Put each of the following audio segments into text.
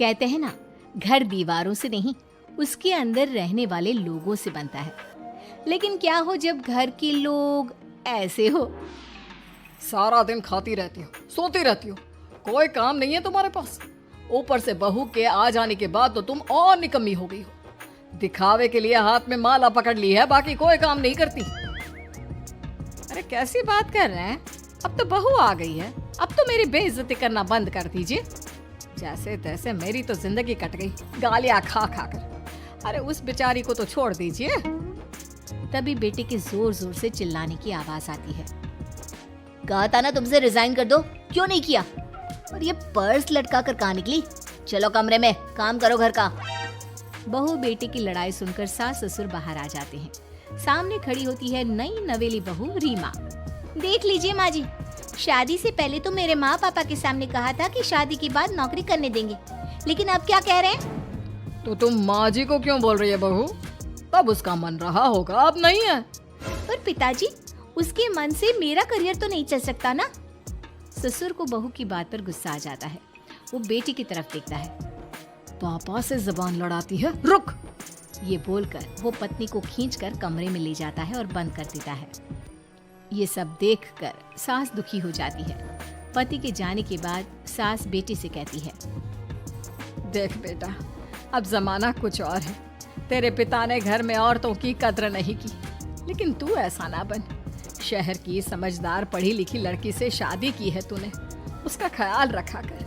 कहते हैं ना, घर दीवारों से नहीं, उसके अंदर रहने वाले लोगों से बनता है। लेकिन क्या हो जब घर के लोग ऐसे हो। सारा दिन खाती रहती हो, सोती रहती हो, कोई काम नहीं है तुम्हारे पास। ऊपर से बहू के आ जाने के बाद तो तुम और निकम्मी हो गई हो। दिखावे के लिए हाथ में माला पकड़ ली है, बाकी कोई काम नहीं करती। अरे कैसी बात कर रहे हैं? अब तो बहू आ गई है, अब तो मेरी बेइज्जती करना बंद कर दीजिए। जैसे तैसे मेरी तो जिंदगी कट गई गालियां खा खा कर। अरे उस बेचारी को तो छोड़ दीजिए। तभी बेटे के जोर जोर से चिल्लाने की आवाज आती है। कहा था ना तुमसे रिजाइन कर दो, क्यों नहीं किया? और ये पर्स लटका कर कहाँ निकली? चलो कमरे में, काम करो घर का। बहू बेटे की लड़ाई सुनकर सास ससुर बाहर आ जाते हैं। सामने खड़ी होती है नई नवेली बहू रीमा। देख लीजिए माँ जी, शादी से पहले तो मेरे माँ पापा के सामने कहा था कि शादी के बाद नौकरी करने देंगे, लेकिन अब क्या कह रहे हैं? तो तुम माँ जी को क्यों बोल रही है बहू? तब उसका मन रहा होगा, अब नहीं है। पर पिताजी, उसके मन से मेरा करियर तो नहीं चल सकता ना। ससुर को बहू की बात पर गुस्सा आ जाता है। वो बेटी की तरफ देखता है। पापा से जबान लड़ाती है, रुक। ये बोलकर वो पत्नी को खींचकर कमरे में ले जाता है और बंद कर देता है। ये सब देखकर सास दुखी हो जाती है। पति के जाने के बाद सास बेटी से कहती है, देख बेटा, अब जमाना कुछ और है। तेरे पिता ने घर में औरतों की कद्र नहीं की, लेकिन तू ऐसा ना बन। शहर की समझदार पढ़ी लिखी लड़की से शादी की है तूने, उसका ख्याल रखा कर,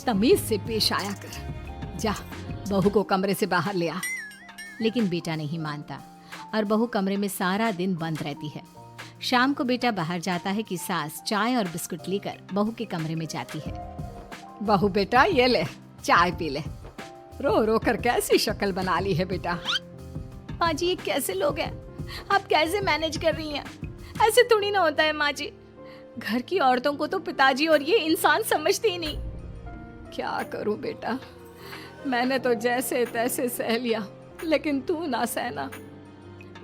तमीज से पेश आया कर। जा, बहू को कमरे से बाहर ले आ। लेकिन बेटा नहीं मानता और बहू कमरे में सारा दिन बंद रहती है। शाम को बेटा बाहर जाता है कि सास चाय और बिस्कुट लेकर बहू के कमरे में जाती है। बहू बेटा ये ले, चाय पी ले। रो रो कर कैसी शक्ल बना ली है बेटा। माँ जी, ये कैसे लोग हैं? आप कैसे मैनेज कर रही हैं? ऐसे थोड़ी ना होता है माँ जी। घर की औरतों को तो पिताजी और ये इंसान समझते ही नहीं। क्या करूं बेटा, मैंने तो जैसे तैसे सह लिया, लेकिन तू ना सहना।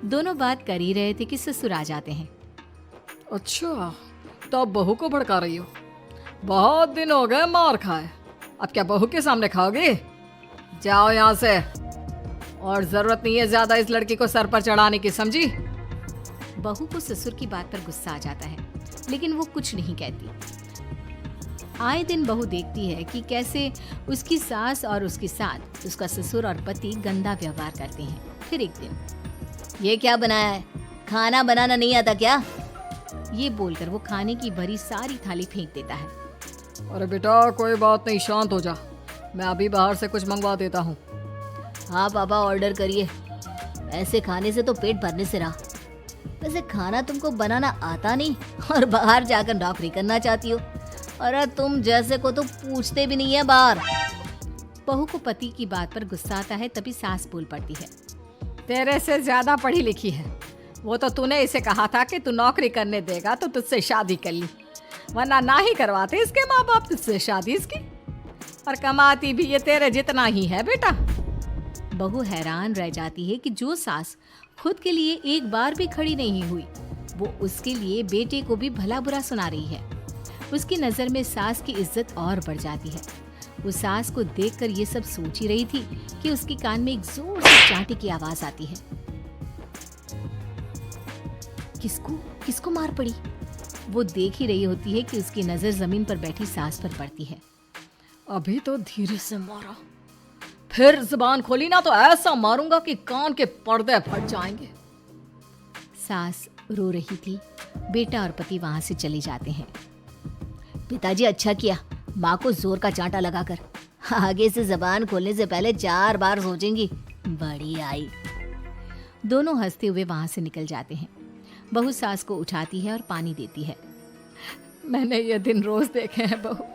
दोनों बात कर ही रहे थे कि ससुर आ जाते हैं। अच्छा, तो अब बहू को भड़का रही हो? बहुत दिन हो गए मार खाए, अब क्या बहू के सामने खाओगे? जाओ यहाँ से, और जरूरत नहीं है ज्यादा इस लड़की को सर पर चढ़ाने की, समझी? बहू को ससुर की बात पर गुस्सा आ जाता है, लेकिन वो कुछ नहीं कहती। आए दिन बहू देखती है कि कैसे उसकी सास और उसके साथ उसका ससुर और पति गंदा व्यवहार करते हैं। फिर एक दिन, ये क्या बनाया है? खाना बनाना नहीं आता क्या? ये बोलकर वो खाने की भरी सारी थाली फेंक देता है। अरे बेटा कोई बात नहीं, शांत हो जा, मैं अभी बाहर से कुछ मंगवा देता हूँ। हाँ पापा, ऑर्डर करिए। ऐसे खाने से तो पेट भरने से रहा। वैसे खाना तुमको बनाना आता नहीं और बाहर जाकर नौकरी करना चाहती हो। अरे तुम जैसे को तो पूछते भी नहीं है बाहर। बहू को पति की बात पर गुस्सा आता है, तभी सास बोल पड़ती है। तेरे से ज्यादा पढ़ी लिखी है, वो तो तूने इसे कहा था कि तू नौकरी करने देगा तो तुझसे शादी कर ली, वरना ना ही करवाते इसके माँ बाप तुझसे शादी इसकी। और कमाती भी ये तेरे जितना ही है बेटा। बहू हैरान रह जाती है कि जो सास खुद के लिए एक बार भी खड़ी नहीं हुई, वो उसके लिए बेटे को भी भला बुरा सुना रही है। उसकी नजर में सास की इज्जत और बढ़ जाती है। वो सास को देखकर ये सब सोच ही रही थी कि उसके कान में एक जोर से चांटे की आवाज आती है। किसको मार पड़ी? वो देख ही रही होती है कि उसकी नजर जमीन पर बैठी सास पर पड़ती है। अभी तो धीरे से मारा, फिर जुबान खोली ना तो ऐसा मारूंगा कि कान के पर्दे फट जाएंगे। सास रो रही थी। बेटा और पति वहां से चले जाते हैं। पिताजी अच्छा किया माँ को जोर का चांटा लगाकर, आगे से जबान खोलने से पहले 4 बार सोचेंगी। बड़ी आई। दोनों हंसते हुए वहां से निकल जाते हैं। बहू सास को उठाती है और पानी देती है। मैंने ये दिन रोज देखे हैं बहू,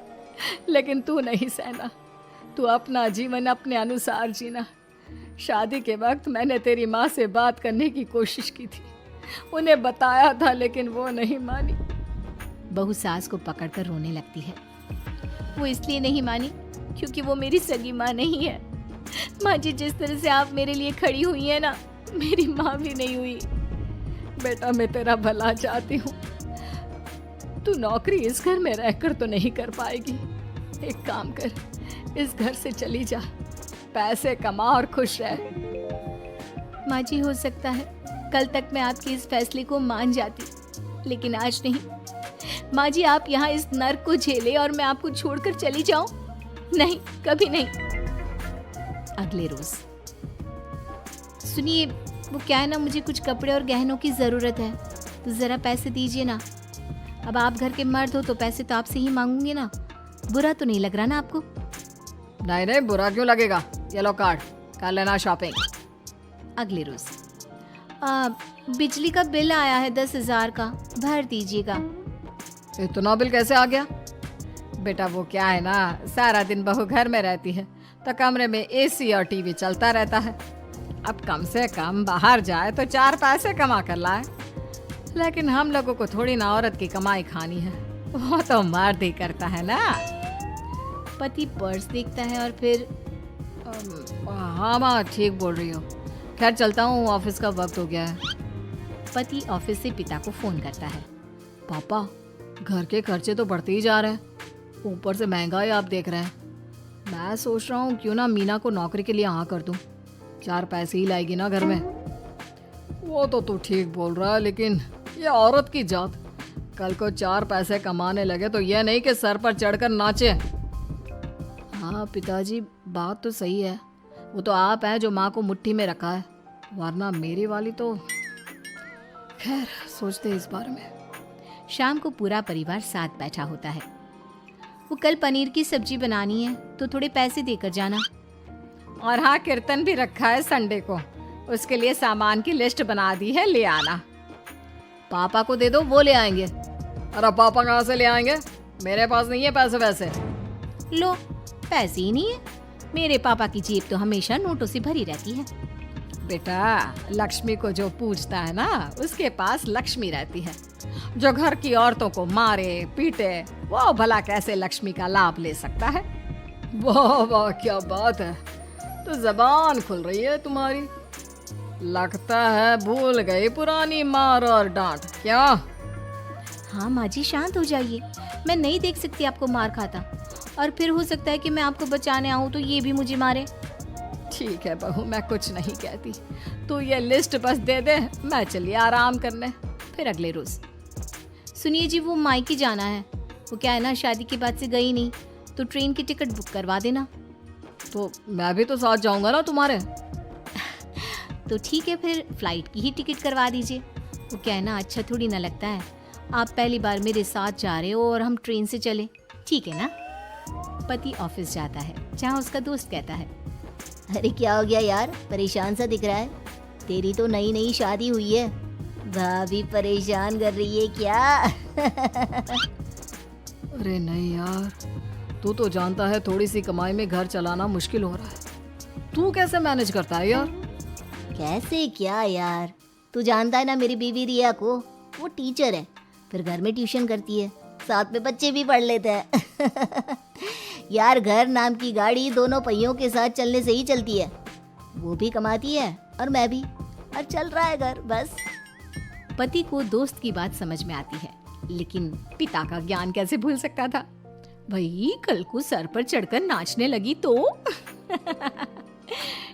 लेकिन तू नहीं सहना। तू अपना जीवन अपने अनुसार जीना। शादी के वक्त मैंने तेरी माँ से बात करने की कोशिश की थी, उन्हें बताया था, लेकिन वो नहीं मानी। बहू सास को पकड़कर रोने लगती है। वो इसलिए नहीं मानी क्योंकि वो मेरी सगी माँ नहीं है। माँ जी, जिस तरह से आप मेरे लिए खड़ी हुई है ना, मेरी माँ भी नहीं हुई। बेटा मैं तेरा भला चाहती हूँ, तू नौकरी इस घर में रहकर तो नहीं कर पाएगी। एक काम कर, इस घर से चली जा, पैसे कमा और खुश रह। माँ जी, हो सकता है कल तक मैं आपके इस फैसले को मान जाती, लेकिन आज नहीं। माँ जी, आप यहाँ इस नर्क को झेले और मैं आपको छोड़कर चली जाऊं? नहीं, कभी नहीं। अगले रोज, सुनिए, वो क्या है ना, मुझे कुछ कपड़े और गहनों की जरूरत है, तो जरा पैसे दीजिए ना। अब आप घर के मर्द हो तो पैसे तो आपसे ही मांगूंगी ना। बुरा तो नहीं लग रहा ना आपको? नहीं नहीं, बुरा क्यों लगेगा, ये लो कार्ड, कर लेना शॉपिंग। अगले रोज, बिजली का बिल आया है 10,000 का, भर दीजिएगा। इतना बिल कैसे आ गया? बेटा वो क्या है ना, सारा दिन बहू घर में रहती है तो कमरे में एसी और टीवी चलता रहता है। अब कम से कम बाहर जाए तो 4 पैसे कमा कर लाए, लेकिन हम लोगों को थोड़ी ना औरत की कमाई खानी है, वो तो मर्द ही करता है ना। पति पर्स देखता है और फिर हाँ माँ, ठीक बोल रही हो, खैर चलता हूँ, ऑफिस का वक्त हो गया है। पति ऑफिस से पिता को फोन करता है। पापा, घर के खर्चे तो बढ़ते ही जा रहे हैं, ऊपर से महंगाई आप देख रहे हैं। मैं सोच रहा हूँ क्यों ना मीना को नौकरी के लिए हाँ कर दूँ, 4 पैसे ही लाएगी ना घर में। वो तो तू ठीक बोल रहा है, लेकिन ये औरत की जात, कल को 4 पैसे कमाने लगे तो यह नहीं कि सर पर चढ़कर नाचे। हाँ पिताजी, बात तो सही है, वो तो आप हैं जो माँ को मुट्ठी में रखा है, वरना मेरी वाली तो। खैर, सोचते इस बारे में। शाम को पूरा परिवार साथ बैठा होता है। वो कल पनीर की सब्जी बनानी है, तो थोड़े पैसे देकर जाना। और हाँ, कीर्तन भी रखा है संडे को, उसके लिए सामान की लिस्ट बना दी है, ले आना। पापा को दे दो, वो ले आएंगे। अरे पापा कहाँ से ले आएंगे, मेरे पास नहीं है पैसे वैसे। लो, पैसे ही नहीं है? मेरे पापा की जेब तो हमेशा नोटों से भरी रहती है। बेटा, लक्ष्मी को जो पूजता है ना, उसके पास लक्ष्मी रहती है। जो घर की औरतों को मारे पीटे, वो भला कैसे लक्ष्मी का लाभ ले सकता है? वाह वाह, क्या बात है, तो जबान खुल रही है तुम्हारी। लगता है भूल गई पुरानी मार और डांट, क्या? हाँ माँ जी, शांत हो जाइए, मैं नहीं देख सकती आपको मार खाता, और फिर हो सकता है कि मैं आपको बचाने आऊँ तो ये भी मुझे मारे। ठीक है बहू, मैं कुछ नहीं कहती, तू ये लिस्ट बस दे दे, मैं चलिए आराम करने। फिर अगले रोज, सुनिए जी, वो मायके जाना है, वो क्या है ना, शादी के बाद से गई नहीं, तो ट्रेन की टिकट बुक करवा देना। तो मैं भी तो साथ जाऊंगा ना तुम्हारे। तो ठीक है, फिर फ्लाइट की ही टिकट करवा दीजिए। वो क्या है ना, अच्छा थोड़ी ना लगता है, आप पहली बार मेरे साथ जा रहे हो और हम ट्रेन से चले, ठीक है ना? पति ऑफिस जाता है, जहाँ उसका दोस्त कहता है, अरे क्या हो गया यार, परेशान सा दिख रहा है, तेरी तो नई नई शादी हुई है, भाभी परेशान कर रही है क्या? अरे नहीं यार, तू तो जानता है थोड़ी सी कमाई में घर चलाना मुश्किल हो रहा है, तू कैसे मैनेज करता है यार? कैसे क्या यार, तू जानता है ना मेरी बीवी रिया को, वो टीचर है, फिर घर में ट्यूशन करती है, साथ में बच्चे भी पढ़ लेते हैं। यार, घर नाम की गाड़ी दोनों पहियों के साथ चलने से ही चलती है, वो भी कमाती है और मैं भी, और चल रहा है घर बस। पति को दोस्त की बात समझ में आती है, लेकिन पिता का ज्ञान कैसे भूल सकता था? भाई, कल को सर पर चढ़कर नाचने लगी तो।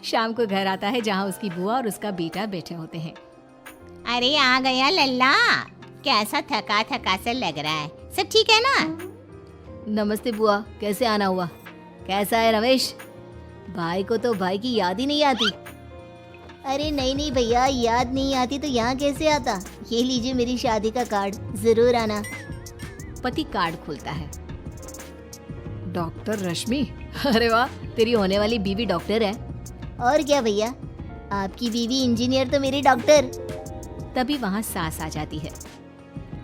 शाम को घर आता है, जहाँ उसकी बुआ और उसका बेटा बैठे होते हैं। अरे आ गया लल्ला, कैसा थका थका सा लग रहा है, सब ठीक है ना? नमस्ते बुआ, कैसे आना हुआ? कैसा है रमेश? भाई को तो भाई की याद ही नहीं आती। अरे नहीं नहीं भैया, याद नहीं आती तो यहाँ कैसे आता, ये लीजिए मेरी शादी का कार्ड, जरूर आना। पति कार्ड खोलता है। डॉक्टर रश्मि, अरे वाह, तेरी होने वाली बीवी डॉक्टर है। और क्या भैया, आपकी बीवी इंजीनियर तो मेरी डॉक्टर। तभी वहाँ सास आ जाती है।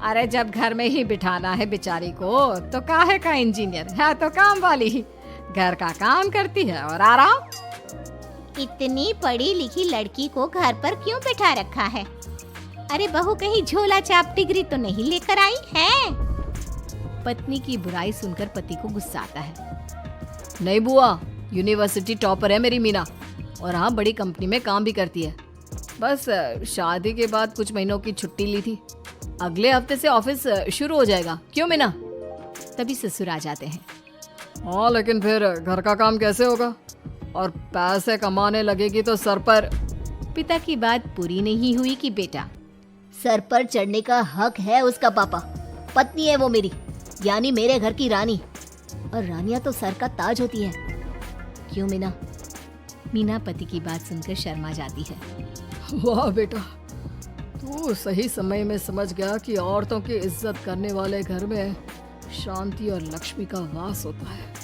अरे जब घर में ही बिठाना है बेचारी को, तो काहे का इंजीनियर है, तो काम वाली ही, घर का काम करती है और आराम। इतनी पढ़ी लिखी लड़की को घर पर क्यों बिठा रखा है? अरे बहू कहीं झोला छाप डिग्री तो नहीं लेकर आई है? पत्नी की बुराई सुनकर पति को गुस्सा आता है। नहीं बुआ, यूनिवर्सिटी टॉपर है मेरी मीना, और हाँ, बड़ी कंपनी में काम भी करती है। बस शादी के बाद कुछ महीनों की छुट्टी ली थी, अगले हफ्ते से ऑफिस शुरू हो जाएगा। क्यों मीना? तभी ससुर आ जाते हैं। हाँ, लेकिन फिर घर का काम कैसे होगा? और पैसे कमाने लगेगी तो सर पर। पिता की बात पूरी नहीं हुई कि बेटा, सर पर चढ़ने का हक है उसका पापा। पत्नी है वो मेरी, यानी मेरे घर की रानी। और रानियां तो सर का ताज होती है। क्यों मीना? मीना पति की बात सुनकर शर्मा जाती है। वाह बेटा, तू सही समय में समझ गया कि औरतों की इज्जत करने वाले घर में शांति और लक्ष्मी का वास होता है।